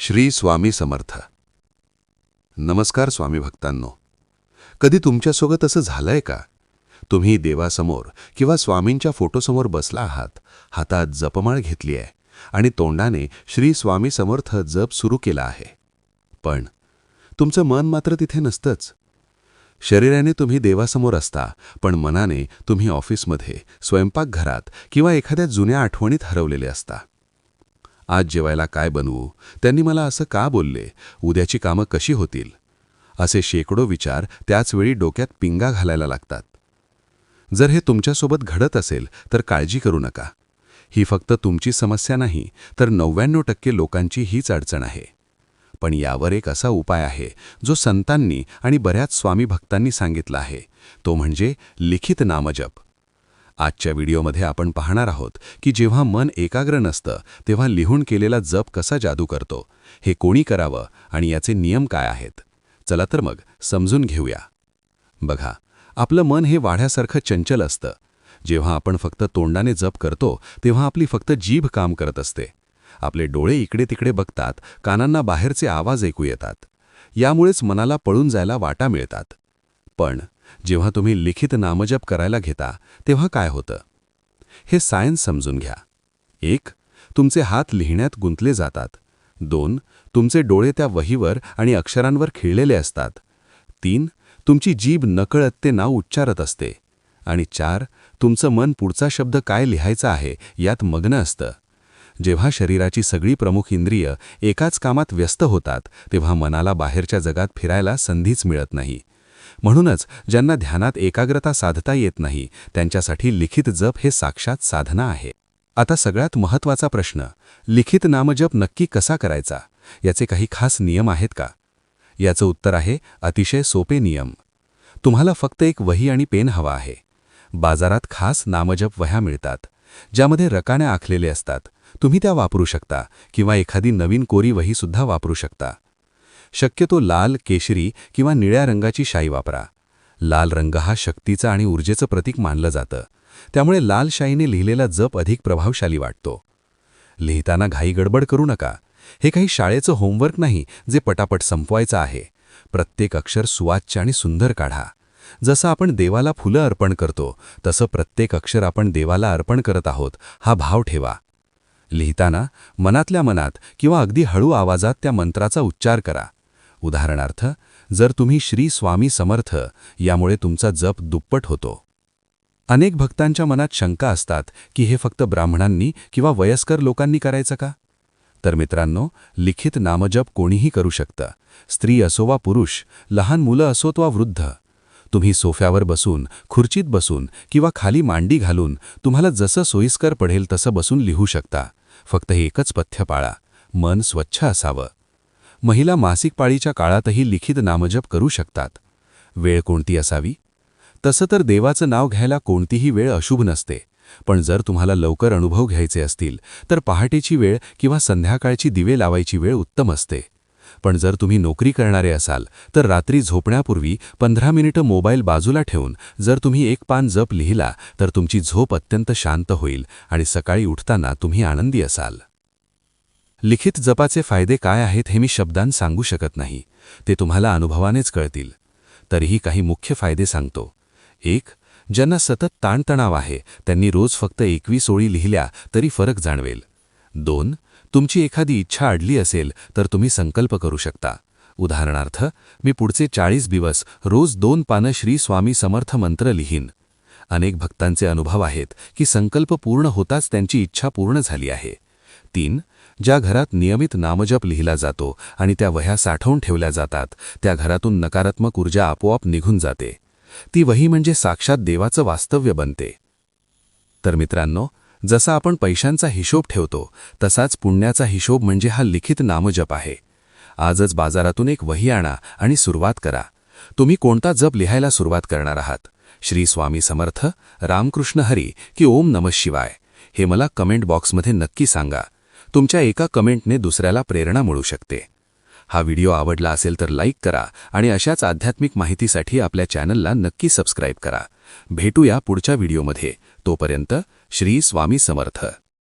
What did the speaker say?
श्री स्वामी समर्थ. नमस्कार स्वामी भक्तांनो. कधी तुमच्यासोबत असं झालंय का? तुम्ही देवासमोर किंवा स्वामींच्या फोटोसमोर बसला आहात, हातात जपमाळ घेतली आहे आणि तोंडाने श्री स्वामी समर्थ जप सुरू केला आहे, पण तुमचं मन मात्र तिथे नसतंच. शरीराने तुम्ही देवासमोर असता, पण मनाने तुम्ही ऑफिसमध्ये, स्वयंपाकघरात किंवा एखाद्या जुन्या आठवणीत हरवलेले असता. आज जेवायला काय बनवू, त्यांनी मला असं का बोलले, उद्याची कामं कशी होतील, असे शेकडो विचार त्याचवेळी डोक्यात पिंगा घालायला लागतात. जर हे तुमच्यासोबत घडत असेल तर काळजी करू नका. ही फक्त तुमची समस्या नाही, तर 99% लोकांची हीच अडचण आहे. पण यावर एक असा उपाय आहे जो संतांनी आणि बऱ्याच स्वामी भक्तांनी सांगितला आहे, तो म्हणजे लिखित नामजप. आजच्या व्हिडिओमध्ये आपण पाहणार आहोत की जेव्हा मन एकाग्र नसतं तेव्हा लिहून केलेला जप कसा जादू करतो, हे कोणी करावं आणि याचे नियम काय आहेत. चला तर मग समजून घेऊया. बघा, आपलं मन हे वाढ्यासारखं चंचल असतं. जेव्हा आपण फक्त तोंडाने जप करतो तेव्हा आपली फक्त जीभ काम करत असते. आपले डोळे इकडे तिकडे बघतात, कानांना बाहेरचे आवाज ऐकू येतात. यामुळेच मनाला पळून जायला वाटा मिळतात. पण जेव्हा तुम्ही लिखित नामजप करायला घेता तेव्हा काय होतं, हे सायन्स समजून घ्या. 1. तुमचे हात लिहिण्यात गुंतले जातात. 2. तुमचे डोळे त्या वहीवर आणि अक्षरांवर खिळलेले असतात. 3. तुमची जीभ नकळत ते नाव उच्चारत असते. आणि 4. तुमचं मन पुढचा शब्द काय लिहायचा आहे यात मग्न असतं. जेव्हा शरीराची सगळी प्रमुख इंद्रिय एकाच कामात व्यस्त होतात तेव्हा मनाला बाहेरच्या जगात फिरायला संधीच मिळत नाही. म्हणूनच ज्यांना ध्यानात एकाग्रता साधता येत नाही त्यांच्यासाठी लिखित जप हे साक्षात साधना आहे. आता सगळ्यात महत्त्वाचा प्रश्न, लिखित नामजप नक्की कसा करायचा, याचे काही खास नियम आहेत का? याचं उत्तर आहे अतिशय सोपे नियम. तुम्हाला फक्त एक वही आणि पेन हवा आहे. बाजारात खास नामजप वह्या मिळतात, ज्यामध्ये रकाने आखलेले असतात. तुम्ही त्या वापरू शकता किंवा एखादी नवीन कोरी वहीसुद्धा वापरू शकता. शक्यतो लाल, केशरी किंवा निळ्या रंगाची शाई वापरा. लाल रंग हा शक्तीचा आणि ऊर्जेचं प्रतीक मानलं जातं, त्यामुळे लाल शाईने लिहिलेला जप अधिक प्रभावशाली वाटतो. लिहिताना घाई गडबड करू नका. हे काही शाळेचं होमवर्क नाही जे पटापट संपवायचं आहे. प्रत्येक अक्षर सुवाच्य आणि सुंदर काढा. जसं आपण देवाला फुलं अर्पण करतो तसं प्रत्येक अक्षर आपण देवाला अर्पण करत आहोत हा भाव ठेवा. लिहिताना मनातल्या मनात किंवा अगदी हळू आवाजात त्या मंत्राचा उच्चार करा. उदाहरणार्थ, जर तुम्ही श्री स्वामी समर्थ, यामुळे तुमचा जप दुप्पट होतो. अनेक भक्तांच्या मनात शंका असतात की हे फक्त ब्राह्मणांनी किंवा वयस्कर लोकांनी करायचं का? तर मित्रांनो, लिखित नामजप कोणीही करू शकतं. स्त्री असो वा पुरुष, लहान मुलं असोत वा वृद्ध. तुम्ही सोफ्यावर बसून, खुर्चीत बसून किंवा खाली मांडी घालून तुम्हाला जसं सोयीस्कर पडेल तसं बसून लिहू शकता. फक्त एकच पथ्य पाळा, मन स्वच्छ असावं. महिला मासिक पाळीच्या काळातही लिखित नामजप करू शकतात. वेळ कोणती असावी? तसं तर देवाचं नाव घ्यायला कोणतीही वेळ अशुभ नसते, पण जर तुम्हाला लवकर अनुभव घ्यायचे असतील तर पहाटेची वेळ किंवा संध्याकाळची दिवे लावायची वेळ उत्तम असते. पण जर तुम्ही नोकरी करणारे असाल तर रात्री झोपण्यापूर्वी 15 मिनिटं मोबाईल बाजूला ठेवून जर तुम्ही एक पान जप लिहिला तर तुमची झोप अत्यंत शांत होईल आणि सकाळी उठताना तुम्ही आनंदी असाल. लिखित जपाचे फायदे काय आहेत हे मी शब्दांत सांगू शकत नाही, ते तुम्हाला अनुभवानेच कळतील. तरीही काही मुख्य फायदे सांगतो. 1. ज्यांना सतत ताणतणाव आहे त्यांनी रोज फक्त 21 ओळी लिहिल्या तरी फरक जाणवेल. 2. तुमची एखादी इच्छा अडली असेल तर तुम्ही संकल्प करू शकता. उदाहरणार्थ, मी पुढचे 40 दिवस रोज 2 पानं श्री स्वामी समर्थ मंत्र लिहीन. अनेक भक्तांचे अनुभव आहेत की संकल्प पूर्ण होताच त्यांची इच्छा पूर्ण झाली आहे. 3. ज्या घरात नियमित नामजप लिहिला जातो आणि त्या वह्या साठवून ठेवल्या जातात त्या घरातून नकारात्मक ऊर्जा आपोआप निघून जाते. ती वही म्हणजे साक्षात देवाचं वास्तव्य बनते. तर मित्रांनो, जसा आपण पैशांचा हिशोब ठेवतो तसाच पुण्याचा हिशोब म्हणजे हा लिखित नामजप आहे. आजच बाजारातून एक वही आणा आणि सुरुवात करा. तुम्ही कोणता जप लिहायला सुरुवात करणार आहात? श्री स्वामी समर्थ, रामकृष्ण हरी की ओम नमः शिवाय? हे मला कमेंट बॉक्समध्ये नक्की सांगा. तुमच्या एका कमेंटने दुसऱ्याला प्रेरणा मिळू शकते. हा व्हिडिओ आवडला असेल तर लाईक करा आणि अशाच आध्यात्मिक माहितीसाठी आपल्या चॅनलला नक्की सबस्क्राईब करा. भेटूया पुढच्या व्हिडिओमध्ये. तोपर्यंत श्री स्वामी समर्थ.